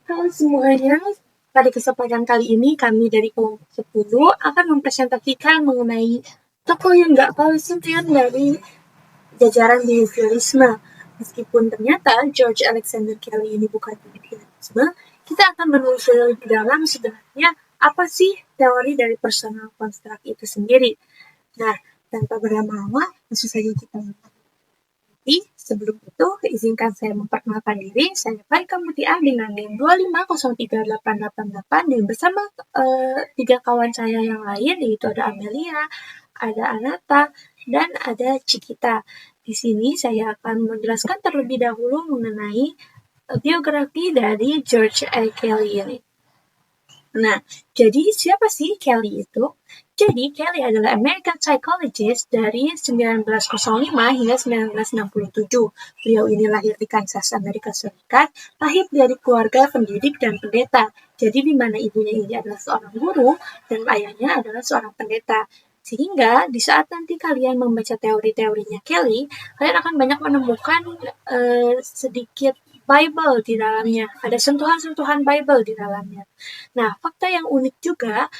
Halo semuanya, pada kesempatan kali ini kami dari kelompok 10 akan mempresentasikan mengenai tokoh yang gak kalah penting dari jajaran behaviorisme. Meskipun ternyata George Alexander Kelly ini bukan behaviorisme, kita akan menelusuri lebih dalam sebenarnya apa sih teori dari personal construct itu sendiri. Nah, tanpa berlama-lama, langsung saja kita mulai. Tapi sebelum itu, izinkan saya memperkenalkan diri. Saya Faika Mutia dengan NIM 2503888 dan bersama tiga kawan saya yang lain, yaitu ada Amelia, ada Anata, dan ada Cikita. Di sini saya akan menjelaskan terlebih dahulu mengenai biografi dari George A. Kelly ini. Nah, jadi siapa sih Kelly itu? Jadi, Kelly adalah American psychologist dari 1905 hingga 1967. Beliau ini lahir di Kansas, Amerika Serikat, lahir dari keluarga pendidik dan pendeta. Jadi, di mana ibunya ini adalah seorang guru dan ayahnya adalah seorang pendeta. Sehingga, di saat nanti kalian membaca teori-teorinya Kelly, kalian akan banyak menemukan sedikit Bible di dalamnya. Ada sentuhan-sentuhan Bible di dalamnya. Nah, fakta yang unik juga,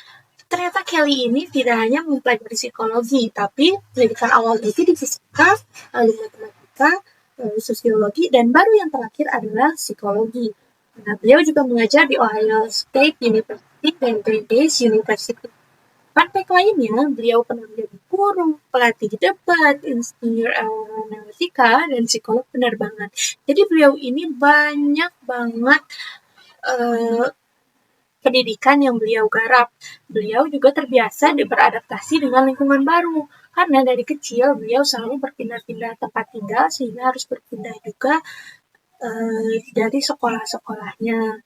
ternyata Kelly ini tidak hanya mempelajari psikologi, tapi pendidikan awal itu di fisika, lalu matematika, lalu sosiologi, dan baru yang terakhir adalah psikologi. Nah, beliau juga mengajar di Ohio State University dan Brandeis University. Fun fact lainnya, beliau pernah menjadi guru, pelatih debat, insinyur aeronautika, dan psikolog penerbangan. Jadi beliau ini banyak banget pendidikan yang beliau garap. Beliau juga terbiasa beradaptasi dengan lingkungan baru. Karena dari kecil beliau selalu berpindah-pindah tempat tinggal sehingga harus berpindah juga dari sekolah-sekolahnya.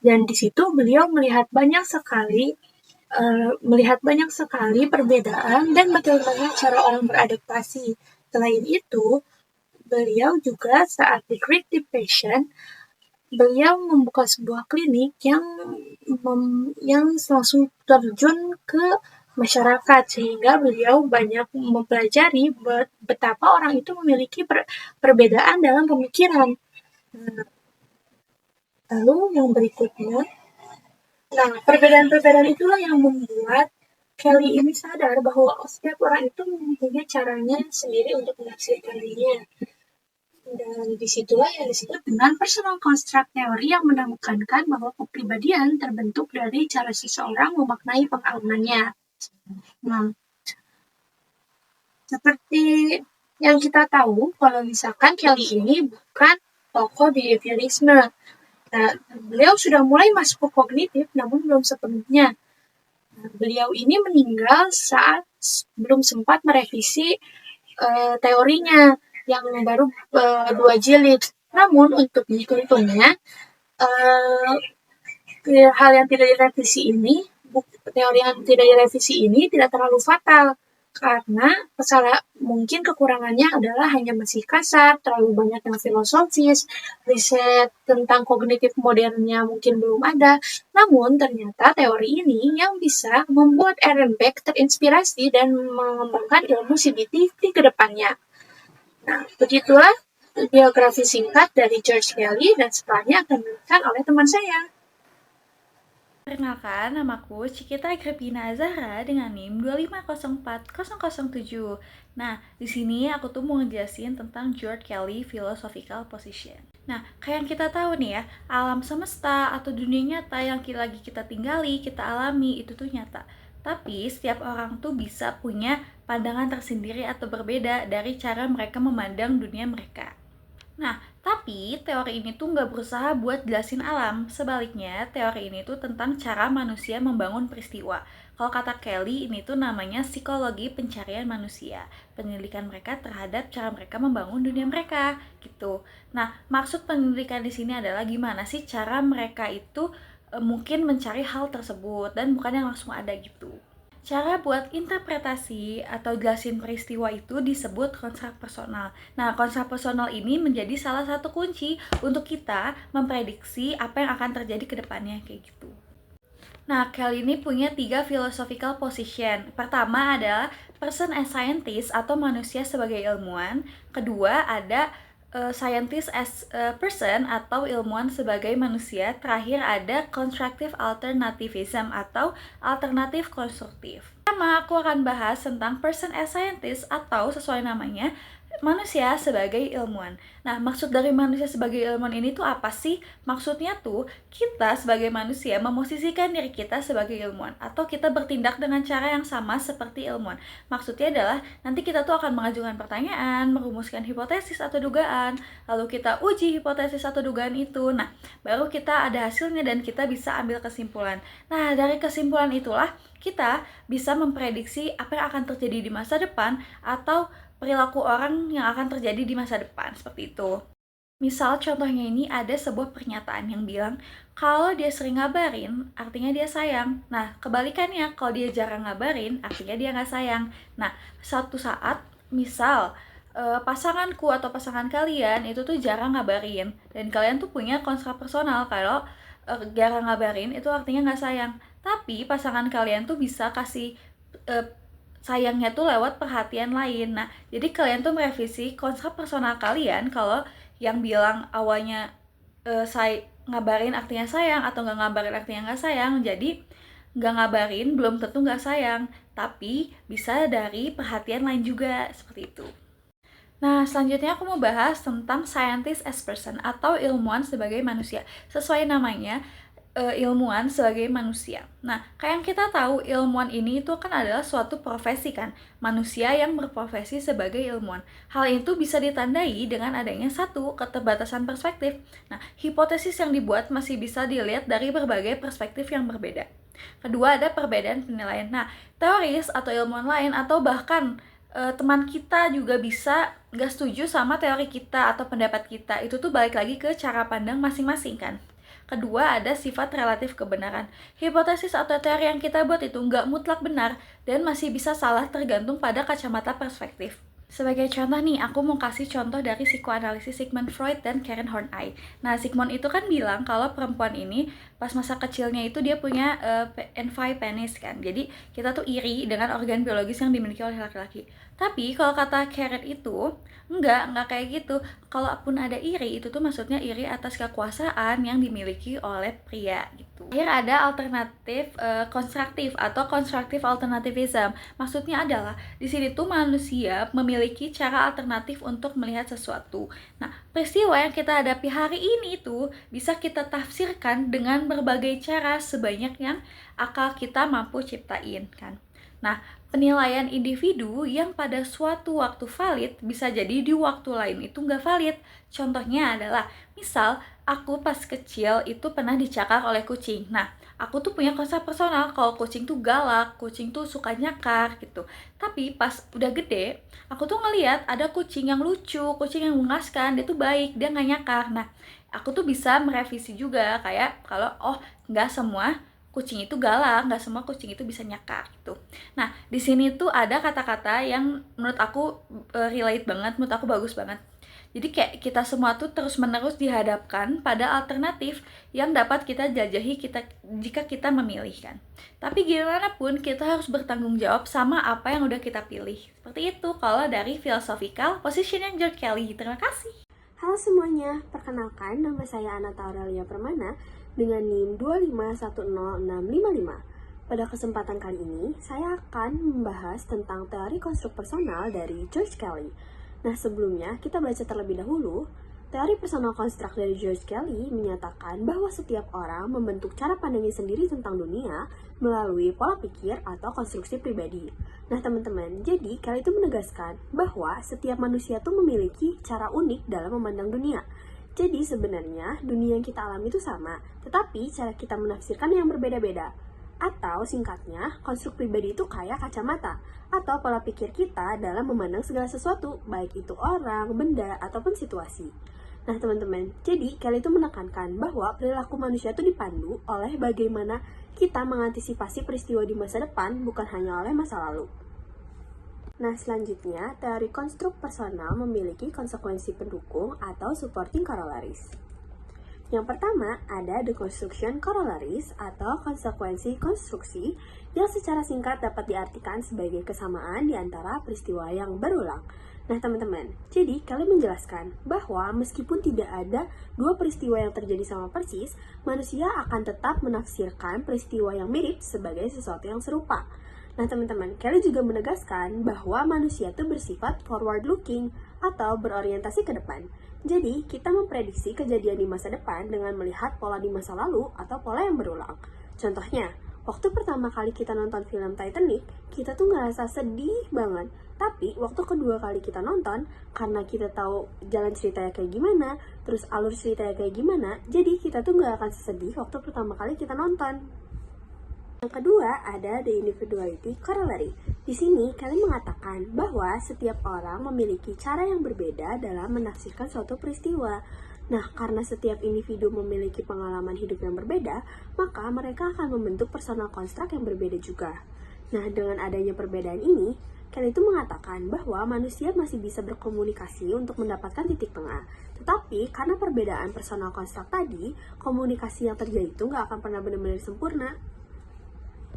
Dan di situ beliau melihat banyak sekali perbedaan dan bagaimana cara orang beradaptasi. Selain itu, beliau juga saat di Great Depression, beliau membuka sebuah klinik yang langsung terjun ke masyarakat, sehingga beliau banyak mempelajari betapa orang itu memiliki perbedaan dalam pemikiran. Lalu yang berikutnya, perbedaan-perbedaan itulah yang membuat Kelly ini sadar bahwa setiap orang itu mempunyai caranya sendiri untuk menafsirkan dirinya. Dan disitulah yang disebut dengan personal construct theory yang menekankan bahwa kepribadian terbentuk dari cara seseorang memaknai pengalamannya. Nah, seperti yang kita tahu, kalau misalkan Kelly ini bukan tokoh behaviorisme. Nah, beliau sudah mulai masuk ke kognitif, namun belum sepenuhnya. Nah, beliau ini meninggal saat belum sempat merevisi teorinya yang baru 2 jilid. Namun untuk untungnya, hal yang tidak direvisi ini, teori yang tidak direvisi ini tidak terlalu fatal. Karena mungkin kekurangannya adalah hanya masih kasar, terlalu banyak yang filosofis, riset tentang kognitif modernnya mungkin belum ada. Namun ternyata teori ini yang bisa membuat Aaron Beck terinspirasi dan mengembangkan ilmu CBT di kedepannya. Nah, begitulah biografi singkat dari George Kelly dan setelahnya akan diberikan oleh teman saya. Perkenalkan, namaku Cikita Agripina Zahra dengan NIM 2504007. Nah, di sini aku tuh mau ngejelasin tentang George Kelly Philosophical Position. Nah, kayak yang kita tahu nih ya, alam semesta atau dunia nyata yang lagi kita tinggali, kita alami, itu tuh nyata. Tapi setiap orang tuh bisa punya pandangan tersendiri atau berbeda dari cara mereka memandang dunia mereka. Nah, tapi teori ini tuh nggak berusaha buat jelasin alam. Sebaliknya, teori ini tuh tentang cara manusia membangun peristiwa. Kalau kata Kelly, ini tuh namanya psikologi pencarian manusia. Penelitian mereka terhadap cara mereka membangun dunia mereka, gitu. Nah, maksud penelitian di sini adalah gimana sih cara mereka itu mungkin mencari hal tersebut dan bukan yang langsung ada gitu. Cara buat interpretasi atau jelasin peristiwa itu disebut konstruk personal. Nah, konstruk personal ini menjadi salah satu kunci untuk kita memprediksi apa yang akan terjadi ke depannya kayak gitu. Nah, Kelly ini punya 3 philosophical position. Pertama adalah person as scientist atau manusia sebagai ilmuwan. Kedua ada scientist as a person atau ilmuwan sebagai manusia. Terakhir ada constructive alternativism atau alternatif konstruktif. Pertama, aku akan bahas tentang person as scientist atau sesuai namanya, manusia sebagai ilmuwan. Nah, maksud dari manusia sebagai ilmuwan ini tuh apa sih? Maksudnya tuh, kita sebagai manusia memosisikan diri kita sebagai ilmuwan, atau kita bertindak dengan cara yang sama seperti ilmuwan. Maksudnya adalah, nanti kita tuh akan mengajukan pertanyaan, merumuskan hipotesis atau dugaan, lalu kita uji hipotesis atau dugaan itu. Nah, baru kita ada hasilnya dan kita bisa ambil kesimpulan. Nah, dari kesimpulan itulah, kita bisa memprediksi apa yang akan terjadi di masa depan, atau perilaku orang yang akan terjadi di masa depan, seperti itu. Misal contohnya ini ada sebuah pernyataan yang bilang kalau dia sering ngabarin artinya dia sayang. Nah, kebalikannya kalau dia jarang ngabarin artinya dia nggak sayang. Nah, suatu saat misal pasanganku atau pasangan kalian itu tuh jarang ngabarin dan kalian tuh punya konstruk personal kalau jarang ngabarin itu artinya nggak sayang. Tapi pasangan kalian tuh bisa kasih sayangnya tuh lewat perhatian lain. Nah, jadi kalian tuh merevisi konsep personal kalian kalau yang bilang awalnya ngabarin artinya sayang atau nggak ngabarin artinya nggak sayang. Jadi nggak ngabarin belum tentu nggak sayang, tapi bisa dari perhatian lain juga, seperti itu. Nah, selanjutnya aku mau bahas tentang scientist as person atau ilmuwan sebagai manusia. Sesuai namanya, ilmuwan sebagai manusia. Nah, kayak yang kita tahu, ilmuwan ini itu kan adalah suatu profesi kan, manusia yang berprofesi sebagai ilmuwan. Hal itu bisa ditandai dengan adanya satu, keterbatasan perspektif. Nah, hipotesis yang dibuat masih bisa dilihat dari berbagai perspektif yang berbeda. Kedua, ada perbedaan penilaian. Nah, teoris atau ilmuwan lain atau bahkan teman kita juga bisa nggak setuju sama teori kita atau pendapat kita. Itu tuh balik lagi ke cara pandang masing-masing kan. Kedua, ada sifat relatif kebenaran. Hipotesis atau teori yang kita buat itu nggak mutlak benar dan masih bisa salah tergantung pada kacamata perspektif. Sebagai contoh nih, aku mau kasih contoh dari psikoanalisis Sigmund Freud dan Karen Horney. Nah, Sigmund itu kan bilang kalau perempuan ini pas masa kecilnya itu dia punya N5 penis kan. Jadi kita tuh iri dengan organ biologis yang dimiliki oleh laki-laki. Tapi kalau kata Karen itu enggak kayak gitu. Kalaupun ada iri, itu tuh maksudnya iri atas kekuasaan yang dimiliki oleh pria gitu. Akhir ada alternatif konstruktif atau constructive alternativism. Maksudnya adalah di sini tuh manusia memiliki cara alternatif untuk melihat sesuatu. Nah, peristiwa yang kita hadapi hari ini tuh bisa kita tafsirkan dengan berbagai cara sebanyak yang akal kita mampu ciptain kan. Nah, penilaian individu yang pada suatu waktu valid bisa jadi di waktu lain itu nggak valid. Contohnya adalah, misal aku pas kecil itu pernah dicakar oleh kucing. Nah, aku tuh punya konsep personal kalau kucing tuh galak, kucing tuh suka nyakar gitu. Tapi pas udah gede, aku tuh ngeliat ada kucing yang lucu, kucing yang mengenaskan, dia tuh baik, dia nggak nyakar. Nah, aku tuh bisa merevisi juga kayak kalau nggak semua kucing itu galak, nggak semua kucing itu bisa nyakar gitu. Nah, di sini tuh ada kata-kata yang menurut aku relate banget, menurut aku bagus banget. Jadi kayak kita semua tuh terus-menerus dihadapkan pada alternatif yang dapat kita jajahi jika kita memilih kan. Tapi gimana pun kita harus bertanggung jawab sama apa yang udah kita pilih. Seperti itu kalau dari Philosophical Positioning George Kelly. Terima kasih. Halo semuanya, perkenalkan nama saya Anata Aurelia Permana dengan NIM 2510655. Pada kesempatan kali ini, saya akan membahas tentang teori konstruk personal dari George Kelly. Nah, sebelumnya kita baca terlebih dahulu. Teori personal construct dari George Kelly menyatakan bahwa setiap orang membentuk cara pandangnya sendiri tentang dunia melalui pola pikir atau konstruksi pribadi. Nah teman-teman, jadi Kelly itu menegaskan bahwa setiap manusia tuh memiliki cara unik dalam memandang dunia. Jadi sebenarnya dunia yang kita alami itu sama, tetapi cara kita menafsirkan yang berbeda-beda. Atau singkatnya, konstruk pribadi itu kayak kacamata atau pola pikir kita dalam memandang segala sesuatu, baik itu orang, benda, ataupun situasi. Nah teman-teman, jadi Kelly itu menekankan bahwa perilaku manusia itu dipandu oleh bagaimana kita mengantisipasi peristiwa di masa depan, bukan hanya oleh masa lalu. Nah selanjutnya, teori konstruk personal memiliki konsekuensi pendukung atau supporting corollaries. Yang pertama, ada deconstruction corollaries atau konsekuensi konstruksi yang secara singkat dapat diartikan sebagai kesamaan di antara peristiwa yang berulang. Nah teman-teman, jadi kalian menjelaskan bahwa meskipun tidak ada dua peristiwa yang terjadi sama persis, manusia akan tetap menafsirkan peristiwa yang mirip sebagai sesuatu yang serupa. Nah teman-teman, Kelly juga menegaskan bahwa manusia itu bersifat forward looking atau berorientasi ke depan. Jadi, kita memprediksi kejadian di masa depan dengan melihat pola di masa lalu atau pola yang berulang. Contohnya, waktu pertama kali kita nonton film Titanic, kita tuh ngerasa sedih banget. Tapi waktu kedua kali kita nonton, karena kita tahu jalan ceritanya kayak gimana, terus alur ceritanya kayak gimana, jadi kita tuh nggak akan sesedih waktu pertama kali kita nonton. Yang kedua ada the individuality corollary. Di sini kalian mengatakan bahwa setiap orang memiliki cara yang berbeda dalam menafsirkan suatu peristiwa. Nah, karena setiap individu memiliki pengalaman hidup yang berbeda, maka mereka akan membentuk personal construct yang berbeda juga. Nah, dengan adanya perbedaan ini, Kelly itu mengatakan bahwa manusia masih bisa berkomunikasi untuk mendapatkan titik tengah. Tetapi, karena perbedaan personal construct tadi, komunikasi yang terjadi itu nggak akan pernah benar-benar sempurna.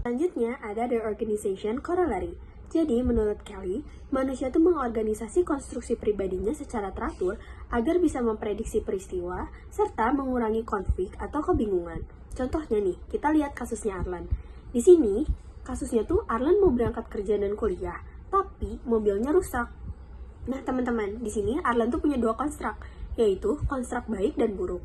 Selanjutnya, ada the organization corollary. Jadi, menurut Kelly, manusia itu mengorganisasi konstruksi pribadinya secara teratur agar bisa memprediksi peristiwa serta mengurangi konflik atau kebingungan. Contohnya nih, kita lihat kasusnya Arlan. Di sini, kasusnya tuh Arlan mau berangkat kerja dan kuliah, tapi mobilnya rusak. Nah, teman-teman, di sini Arlan tuh punya dua konstruk, yaitu konstruk baik dan buruk.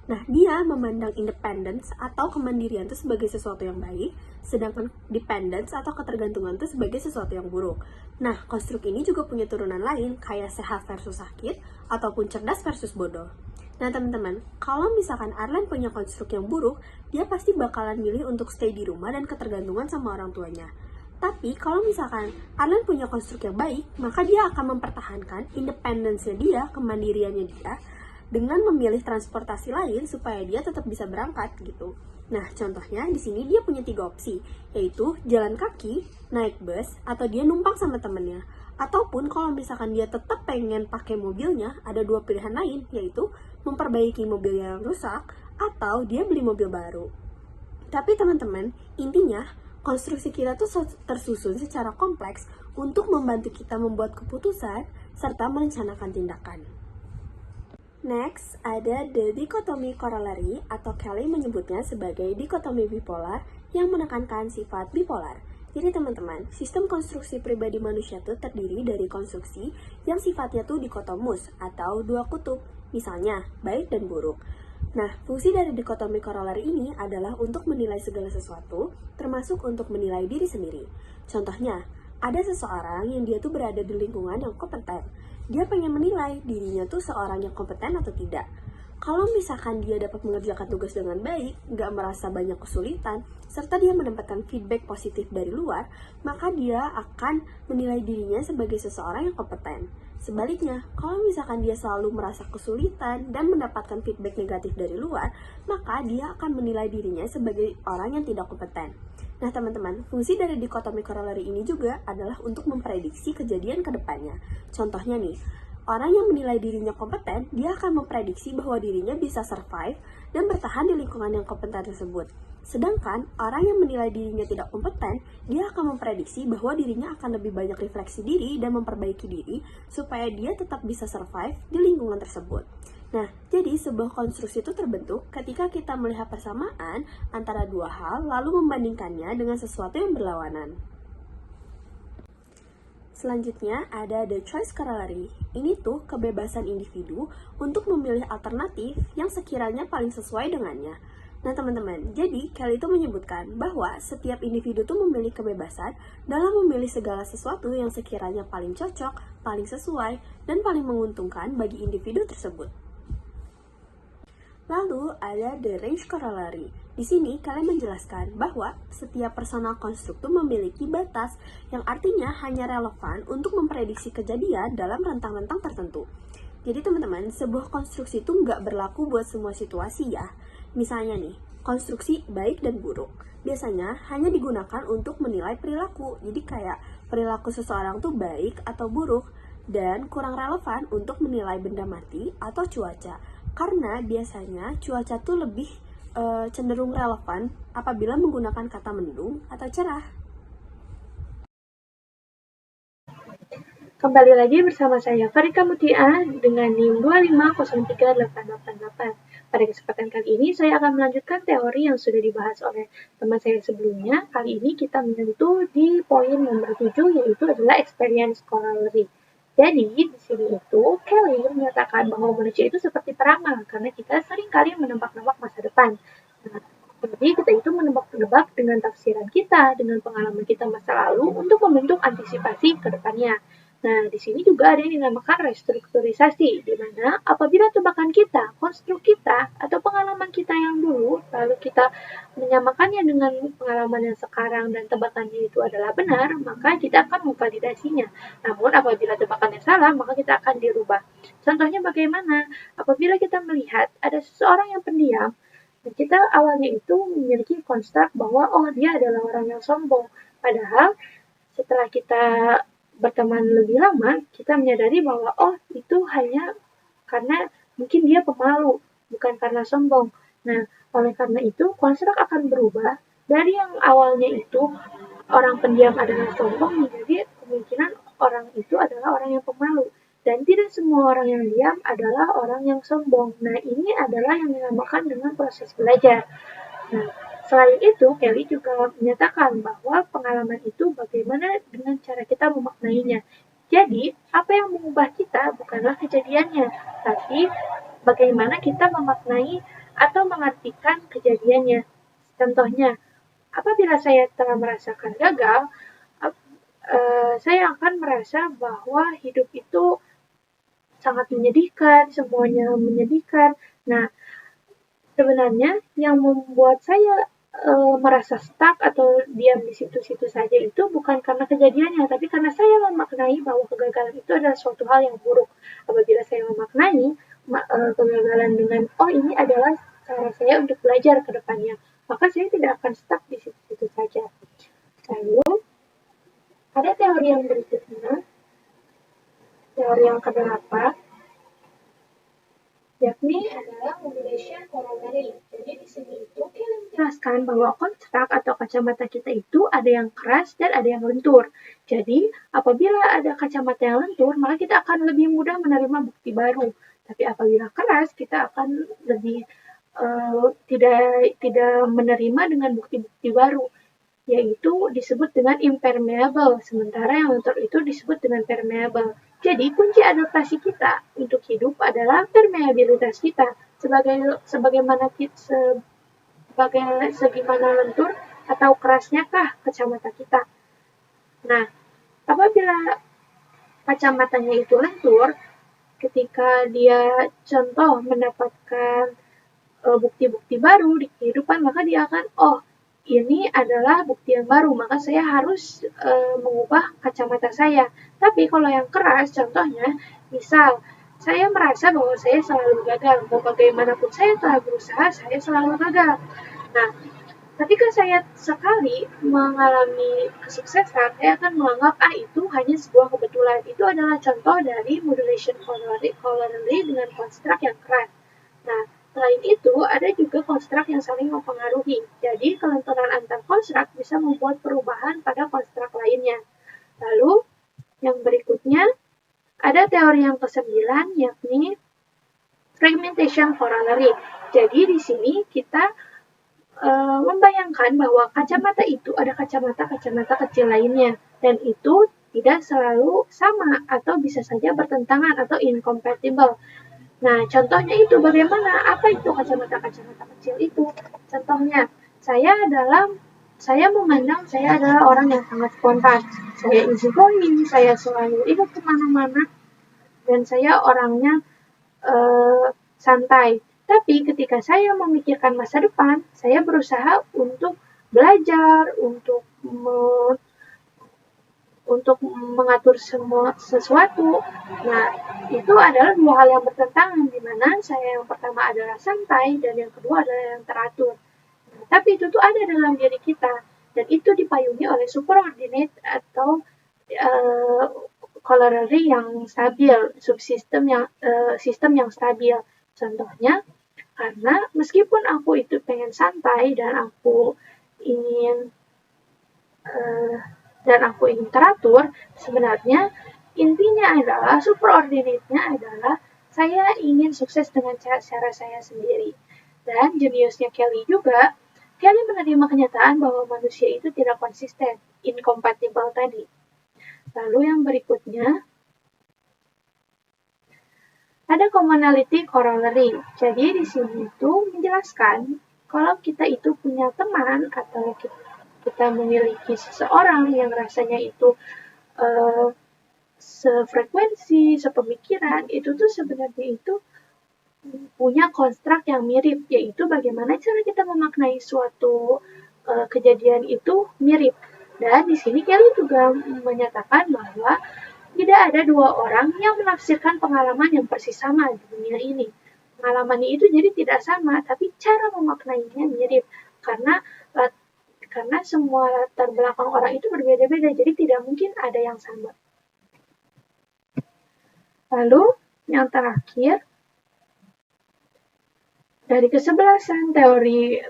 Nah, dia memandang independence atau kemandirian itu sebagai sesuatu yang baik, sedangkan dependence atau ketergantungan itu sebagai sesuatu yang buruk. Nah, konstruk ini juga punya turunan lain, kayak sehat versus sakit, ataupun cerdas versus bodoh. Nah, teman-teman, kalau misalkan Arlan punya konstruk yang buruk, dia pasti bakalan milih untuk stay di rumah dan ketergantungan sama orang tuanya. Tapi, kalau misalkan Arlan punya konstruk yang baik, maka dia akan mempertahankan independence-nya dia, kemandiriannya dia, dengan memilih transportasi lain supaya dia tetap bisa berangkat gitu. Nah, contohnya di sini dia punya 3 opsi, yaitu jalan kaki, naik bus, atau dia numpang sama temennya. Ataupun kalau misalkan dia tetap pengen pakai mobilnya, ada 2 pilihan lain, yaitu memperbaiki mobil yang rusak, atau dia beli mobil baru. Tapi teman-teman, intinya konstruksi kita tuh tersusun secara kompleks untuk membantu kita membuat keputusan serta merencanakan tindakan. Next, ada the dichotomy corollary atau Kelly menyebutnya sebagai dikotomi bipolar yang menekankan sifat bipolar. Jadi teman-teman, sistem konstruksi pribadi manusia itu terdiri dari konstruksi yang sifatnya tuh dikotomus atau dua kutub, misalnya baik dan buruk. Nah, fungsi dari dikotomi corollary ini adalah untuk menilai segala sesuatu, termasuk untuk menilai diri sendiri. Contohnya, ada seseorang yang dia tuh berada di lingkungan yang kompeten. Dia pengen menilai dirinya tuh seorang yang kompeten atau tidak. Kalau misalkan dia dapat mengerjakan tugas dengan baik, nggak merasa banyak kesulitan, serta dia mendapatkan feedback positif dari luar, maka dia akan menilai dirinya sebagai seseorang yang kompeten. Sebaliknya, kalau misalkan dia selalu merasa kesulitan dan mendapatkan feedback negatif dari luar, maka dia akan menilai dirinya sebagai orang yang tidak kompeten. Nah teman-teman, fungsi dari dikotomi corollary ini juga adalah untuk memprediksi kejadian ke depannya. Contohnya nih, orang yang menilai dirinya kompeten, dia akan memprediksi bahwa dirinya bisa survive dan bertahan di lingkungan yang kompeten tersebut. Sedangkan orang yang menilai dirinya tidak kompeten, dia akan memprediksi bahwa dirinya akan lebih banyak refleksi diri dan memperbaiki diri supaya dia tetap bisa survive di lingkungan tersebut. Nah, jadi sebuah konstruksi itu terbentuk ketika kita melihat persamaan antara dua hal lalu membandingkannya dengan sesuatu yang berlawanan. Selanjutnya ada the choice corollary. Ini tuh kebebasan individu untuk memilih alternatif yang sekiranya paling sesuai dengannya. Nah teman-teman, jadi Kelly itu menyebutkan bahwa setiap individu tuh memiliki kebebasan dalam memilih segala sesuatu yang sekiranya paling cocok, paling sesuai, dan paling menguntungkan bagi individu tersebut. Lalu ada the range corollary. Di sini kalian menjelaskan bahwa setiap personal construct memiliki batas yang artinya hanya relevan untuk memprediksi kejadian dalam rentang-rentang tertentu. Jadi teman-teman, sebuah konstruksi itu nggak berlaku buat semua situasi ya. Misalnya nih, konstruksi baik dan buruk. Biasanya hanya digunakan untuk menilai perilaku. Jadi kayak perilaku seseorang tuh baik atau buruk dan kurang relevan untuk menilai benda mati atau cuaca. Karena biasanya cuaca tuh lebih cenderung relevan apabila menggunakan kata mendung atau cerah. Kembali lagi bersama saya Farika Mutia dengan NIM 2503888. Pada kesempatan kali ini saya akan melanjutkan teori yang sudah dibahas oleh teman saya sebelumnya. Kali ini kita menyentuh di poin nomor 7 yaitu adalah experience scholarly. Jadi di sini itu Kelly menyatakan bahwa manusia itu seperti peramal karena kita seringkali menebak-nebak masa depan. Nah, jadi kita itu menebak-nebak dengan tafsiran kita, dengan pengalaman kita masa lalu untuk membentuk antisipasi ke depannya. Nah, di sini juga ada yang dinamakan restrukturisasi, di mana apabila tebakan kita, konstruk kita, atau pengalaman kita yang dulu, lalu kita menyamakannya dengan pengalaman yang sekarang dan tebakannya itu adalah benar, maka kita akan memvalidasinya. Namun, apabila tebakannya salah, maka kita akan dirubah. Contohnya bagaimana? Apabila kita melihat ada seseorang yang pendiam, dan kita awalnya itu memiliki konstruk bahwa, oh dia adalah orang yang sombong. Padahal, setelah kita berteman lebih lama, kita menyadari bahwa oh itu hanya karena mungkin dia pemalu, bukan karena sombong. Nah, oleh karena itu konstruk akan berubah dari yang awalnya itu orang pendiam adalah sombong menjadi kemungkinan orang itu adalah orang yang pemalu. Dan tidak semua orang yang diam adalah orang yang sombong. Nah, ini adalah yang dinamakan dengan proses belajar. Nah, selain itu, Kelly juga menyatakan bahwa pengalaman itu bagaimana dengan cara kita memaknainya. Jadi, apa yang mengubah kita bukanlah kejadiannya, tapi bagaimana kita memaknai atau mengartikan kejadiannya. Contohnya, apabila saya telah merasakan gagal, saya akan merasa bahwa hidup itu sangat menyedihkan, semuanya menyedihkan. Nah, sebenarnya yang membuat saya merasa stuck atau diam di situ-situ saja itu bukan karena kejadiannya, tapi karena saya memaknai bahwa kegagalan itu adalah suatu hal yang buruk. Apabila saya memaknai kegagalan dengan, oh ini adalah cara saya untuk belajar ke depannya, maka saya tidak akan stuck di situ-situ saja. Lalu, ada teori yang berikutnya, teori yang kedelapan, yakni adalah modulation corollary. Jadi di sini itu kita menjelaskan bahwa konstruk atau kacamata kita itu ada yang keras dan ada yang lentur. Jadi apabila ada kacamata yang lentur, maka kita akan lebih mudah menerima bukti baru. Tapi apabila keras, kita akan lebih tidak menerima dengan bukti-bukti baru, yaitu disebut dengan impermeable, sementara yang lentur itu disebut dengan permeable. Jadi kunci adaptasi kita untuk hidup adalah permeabilitas kita, sebagaimana segimana lentur atau kerasnya kah kacamata kita. Nah, apabila kacamatanya itu lentur, ketika dia contoh mendapatkan bukti-bukti baru di kehidupan, maka dia akan, oh ini adalah bukti yang baru, maka saya harus mengubah kacamata saya. Tapi kalau yang keras, contohnya, misal, saya merasa bahwa saya selalu gagal. Mau bagaimanapun saya telah berusaha, saya selalu gagal. Nah, ketika saya sekali mengalami kesuksesan, saya akan menganggap, itu hanya sebuah kebetulan. Itu adalah contoh dari modulation corollary dengan konstruk yang keras. Nah, selain itu, ada juga konstruk yang saling mempengaruhi. Jadi, kelenturan antar konstruk bisa membuat perubahan pada konstruk lainnya. Lalu, yang berikutnya, ada teori yang ke-9, yakni fragmentation corollary. Jadi, di sini kita membayangkan bahwa kacamata itu ada kacamata kecil lainnya. Dan itu tidak selalu sama atau bisa saja bertentangan atau incompatible. Nah, contohnya itu bagaimana? Apa itu kacamata-kacamata kecil itu? Contohnya, saya memandang saya adalah orang yang sangat spontan. Saya easygoing, saya selalu ikut kemana-mana, dan saya orangnya santai. Tapi ketika saya memikirkan masa depan, saya berusaha untuk belajar, untuk mengatur semua sesuatu. Nah, itu adalah dua hal yang bertentangan, di mana saya yang pertama adalah santai dan yang kedua adalah yang teratur. Nah, tapi itu tuh ada dalam diri kita, dan itu dipayungi oleh superordinate atau corollary yang stabil, subsistem sistem yang stabil. Contohnya, karena meskipun aku itu pengen santai dan aku ingin teratur, sebenarnya Intinya adalah, superordinate-nya adalah saya ingin sukses dengan cara saya sendiri. Dan jeniusnya Kelly juga, Kelly menerima kenyataan bahwa manusia itu tidak konsisten, incompatible tadi. Lalu yang berikutnya, ada commonality corollary. Jadi di sini itu menjelaskan kalau kita itu punya teman atau kita memiliki seseorang yang rasanya itu sefrekuensi, sepemikiran, itu tuh sebenarnya itu punya konstruk yang mirip, yaitu bagaimana cara kita memaknai suatu kejadian itu mirip. Dan di sini Kelly juga menyatakan bahwa tidak ada dua orang yang menafsirkan pengalaman yang persis sama di dunia ini. Pengalamannya itu jadi tidak sama, tapi cara memaknainya mirip. Karena semua latar belakang orang itu berbeda-beda, jadi tidak mungkin ada yang sama. Lalu, yang terakhir, dari kesebelasan teori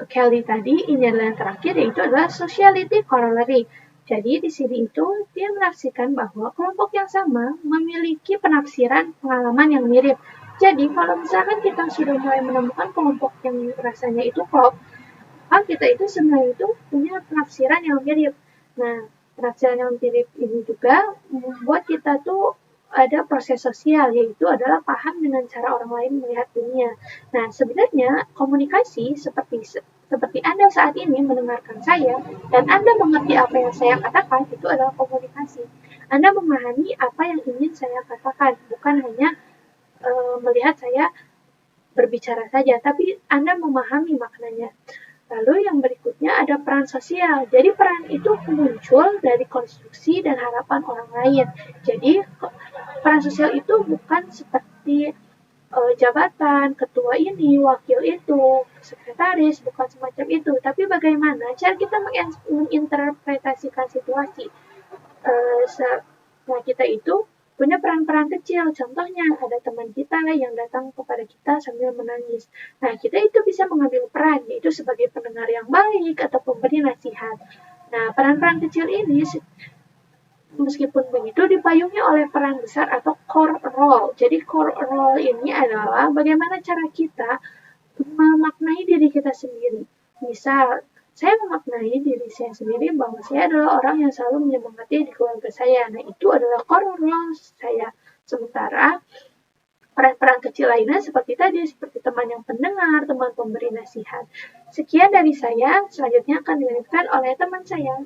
Kelly tadi, ini adalah yang terakhir, yaitu adalah sociality corollary. Jadi di sini itu dia menafsirkan bahwa kelompok yang sama memiliki penafsiran pengalaman yang mirip. Jadi kalau misalkan kita sudah mulai menemukan kelompok yang rasanya itu klop, kita itu sebenarnya itu punya penafsiran yang mirip. Nah, penafsiran yang mirip ini juga membuat kita tuh ada proses sosial, yaitu adalah paham dengan cara orang lain melihat dunia. Nah, sebenarnya komunikasi seperti Anda saat ini mendengarkan saya, dan Anda mengerti apa yang saya katakan, itu adalah komunikasi. Anda memahami apa yang ingin saya katakan, bukan hanya melihat saya berbicara saja, tapi Anda memahami maknanya. Lalu yang berikutnya ada peran sosial. Jadi peran itu muncul dari konstruksi dan harapan orang lain. Jadi peran sosial itu bukan seperti jabatan, ketua ini, wakil itu, sekretaris, bukan semacam itu. Tapi bagaimana cara kita menginterpretasikan situasi. Nah, kita itu punya peran-peran kecil. Contohnya, ada teman kita yang datang kepada kita sambil menangis. Nah, kita itu bisa mengambil peran, yaitu sebagai pendengar yang baik atau pemberi nasihat. Nah, peran-peran kecil ini, meskipun begitu, dipayungi oleh peran besar atau core role. Jadi, core role ini adalah bagaimana cara kita memaknai diri kita sendiri. Misal, saya memaknai diri saya sendiri bahwa saya adalah orang yang selalu menyemangati di keluarga saya. Nah, itu adalah core role saya. Sementara peran-peran kecil lainnya seperti tadi, seperti teman yang pendengar, teman pemberi nasihat. Sekian dari saya, selanjutnya akan dilanjutkan oleh teman saya.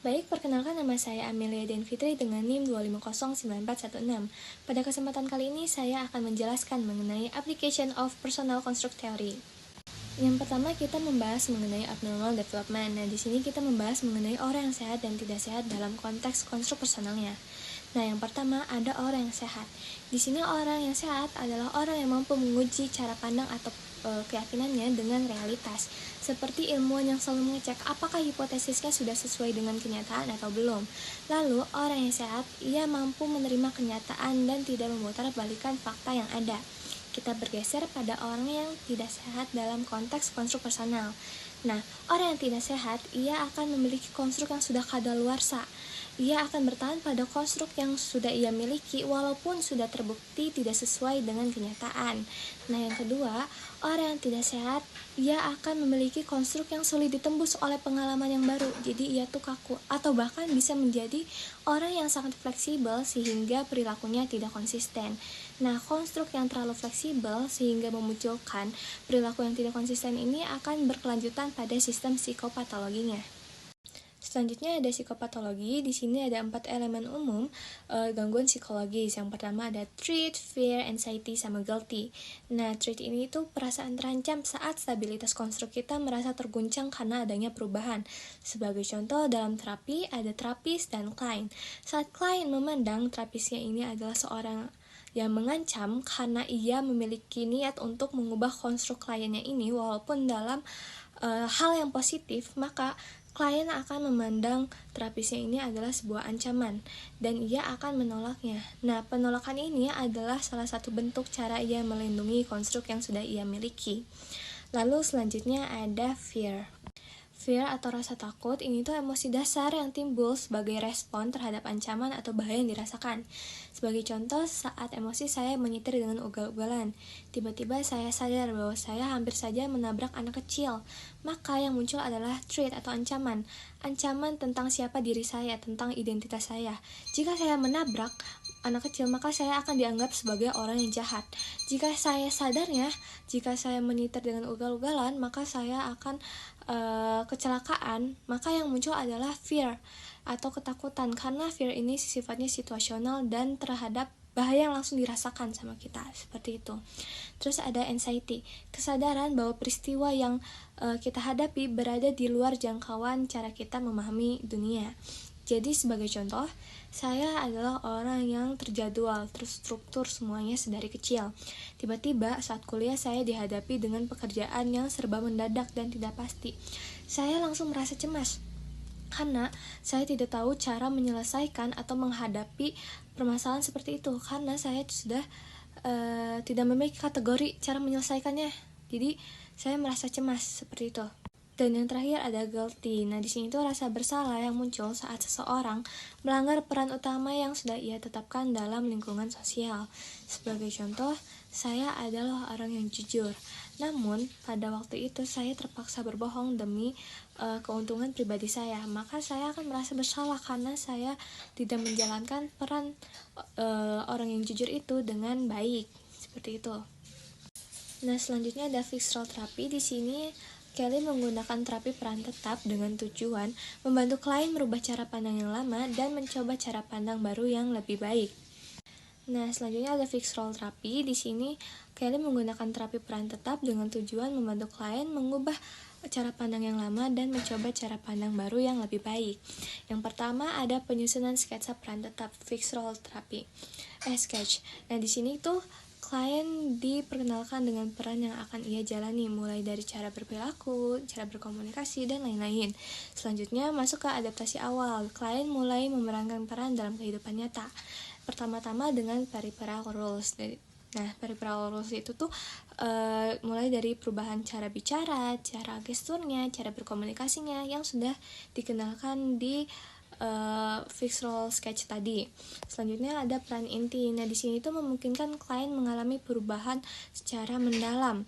Baik, perkenalkan nama saya Amelia Den Fitri dengan NIM 2509416. Pada kesempatan kali ini saya akan menjelaskan mengenai application of personal construct theory. Yang pertama kita membahas mengenai abnormal development. Nah, di sini kita membahas mengenai orang yang sehat dan tidak sehat dalam konteks konstruk personalnya. Nah, yang pertama ada orang yang sehat. Di sini orang yang sehat adalah orang yang mampu menguji cara pandang atau keyakinannya dengan realitas. Seperti ilmuwan yang selalu mengecek apakah hipotesisnya sudah sesuai dengan kenyataan atau belum. Lalu, orang yang sehat, ia mampu menerima kenyataan dan tidak memutarbalikkan fakta yang ada. Kita bergeser pada orang yang tidak sehat dalam konteks konstruk personal. Nah, orang yang tidak sehat, ia akan memiliki konstruk yang sudah kadaluarsa. Ia akan bertahan pada konstruk yang sudah ia miliki walaupun sudah terbukti tidak sesuai dengan kenyataan. Nah, yang kedua, orang yang tidak sehat, ia akan memiliki konstruk yang sulit ditembus oleh pengalaman yang baru. Jadi ia tuh kaku atau bahkan bisa menjadi orang yang sangat fleksibel sehingga perilakunya tidak konsisten. Nah, konstruk yang terlalu fleksibel sehingga memunculkan perilaku yang tidak konsisten ini akan berkelanjutan pada sistem psikopatologinya. Selanjutnya ada psikopatologi. Di sini ada 4 elemen umum gangguan psikologis. Yang pertama ada threat, fear, anxiety, sama guilty. Nah, threat ini itu perasaan terancam saat stabilitas konstruk kita merasa terguncang karena adanya perubahan. Sebagai contoh, dalam terapi ada terapis dan klien. Saat klien memandang terapisnya ini adalah seorang yang mengancam karena ia memiliki niat untuk mengubah konstruk kliennya ini walaupun dalam hal yang positif, maka klien akan memandang terapisnya ini adalah sebuah ancaman dan ia akan menolaknya. Nah, penolakan ini adalah salah satu bentuk cara ia melindungi konstruk yang sudah ia miliki. Lalu selanjutnya ada fear. Fear atau rasa takut ini tuh emosi dasar yang timbul sebagai respon terhadap ancaman atau bahaya yang dirasakan. Sebagai contoh, saat emosi saya menyetir dengan ugal-ugalan. Tiba-tiba saya sadar bahwa saya hampir saja menabrak anak kecil. Maka yang muncul adalah threat atau ancaman. Ancaman tentang siapa diri saya, tentang identitas saya. Jika saya menabrak anak kecil, maka saya akan dianggap sebagai orang yang jahat. Jika saya sadarnya, jika saya menyetir dengan ugal-ugalan, maka saya akan kecelakaan, maka yang muncul adalah fear atau ketakutan, karena fear ini sifatnya situasional dan terhadap bahaya yang langsung dirasakan sama kita, seperti itu. Terus ada anxiety, kesadaran bahwa peristiwa yang kita hadapi berada di luar jangkauan cara kita memahami dunia. Jadi sebagai contoh, saya adalah orang yang terjadwal, terstruktur semuanya sedari kecil. Tiba-tiba saat kuliah saya dihadapi dengan pekerjaan yang serba mendadak dan tidak pasti. Saya langsung merasa cemas, karena saya tidak tahu cara menyelesaikan atau menghadapi permasalahan seperti itu, karena saya sudah tidak memiliki kategori cara menyelesaikannya. Jadi saya merasa cemas seperti itu. Dan yang terakhir ada guilty. Nah, di sini tuh rasa bersalah yang muncul saat seseorang melanggar peran utama yang sudah ia tetapkan dalam lingkungan sosial. Sebagai contoh, saya adalah orang yang jujur. Namun, pada waktu itu saya terpaksa berbohong demi keuntungan pribadi saya. Maka saya akan merasa bersalah karena saya tidak menjalankan peran orang yang jujur itu dengan baik. Seperti itu. Nah, selanjutnya ada fixed role therapy. Di sini Kelly menggunakan terapi peran tetap dengan tujuan membantu klien merubah cara pandang yang lama dan mencoba cara pandang baru yang lebih baik. Nah, selanjutnya ada fixed role terapi. Di sini Kelly menggunakan terapi peran tetap dengan tujuan membantu klien mengubah cara pandang yang lama dan mencoba cara pandang baru yang lebih baik. Yang pertama ada penyusunan sketsa peran tetap, fixed role terapi. Sketch. Nah, di sini tuh klien diperkenalkan dengan peran yang akan ia jalani, mulai dari cara berperilaku, cara berkomunikasi, dan lain-lain. Selanjutnya masuk ke adaptasi awal. Klien mulai memerankan peran dalam kehidupan nyata. Pertama-tama dengan peripheral rules. Nah, peripheral rules itu tuh mulai dari perubahan cara bicara, cara gesturnya, cara berkomunikasinya yang sudah dikenalkan di fixed role sketch tadi. Selanjutnya ada peran inti. Nah, di sini tuh memungkinkan klien mengalami perubahan secara mendalam.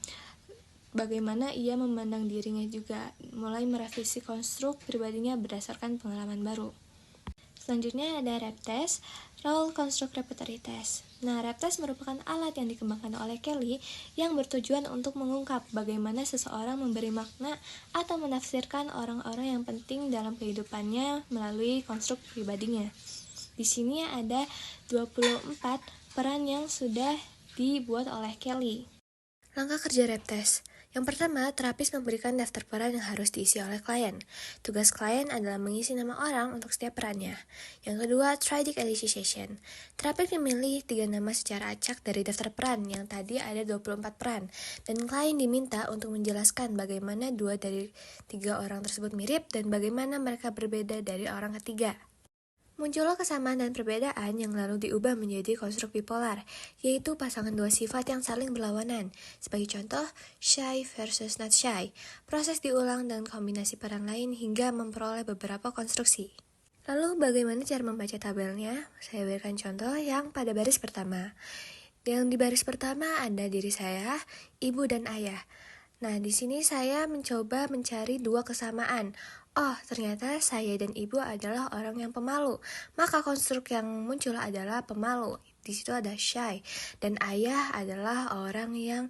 Bagaimana ia memandang dirinya juga, mulai merevisi konstruk pribadinya berdasarkan pengalaman baru. Selanjutnya ada rep test, role construct repertory test. Nah, rep test merupakan alat yang dikembangkan oleh Kelly yang bertujuan untuk mengungkap bagaimana seseorang memberi makna atau menafsirkan orang-orang yang penting dalam kehidupannya melalui konstruk pribadinya. Di sini ada 24 peran yang sudah dibuat oleh Kelly. Langkah kerja rep test. Yang pertama, terapis memberikan daftar peran yang harus diisi oleh klien. Tugas klien adalah mengisi nama orang untuk setiap perannya. Yang kedua, triadic elicitation. Terapis memilih 3 nama secara acak dari daftar peran yang tadi ada 24 peran. Dan klien diminta untuk menjelaskan bagaimana 2 dari 3 orang tersebut mirip dan bagaimana mereka berbeda dari orang ketiga. Muncullah kesamaan dan perbedaan yang lalu diubah menjadi konstruk bipolar, yaitu pasangan 2 sifat yang saling berlawanan. Sebagai contoh, shy versus not shy. Proses diulang dengan kombinasi peran lain hingga memperoleh beberapa konstruksi. Lalu bagaimana cara membaca tabelnya? Saya berikan contoh yang pada baris pertama. Yang di baris pertama ada diri saya, ibu dan ayah. Nah, di sini saya mencoba mencari 2 kesamaan. Oh, ternyata saya dan ibu adalah orang yang pemalu. Maka konstruk yang muncul adalah pemalu. Di situ ada shy. Dan ayah adalah orang yang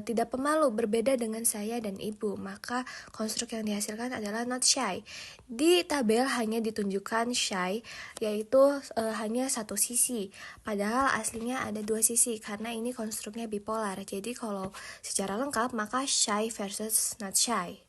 tidak pemalu, berbeda dengan saya dan ibu. Maka konstruk yang dihasilkan adalah not shy. Di tabel hanya ditunjukkan shy, yaitu hanya satu sisi. Padahal aslinya ada 2 sisi, karena ini konstruknya bipolar. Jadi kalau secara lengkap, maka shy versus not shy.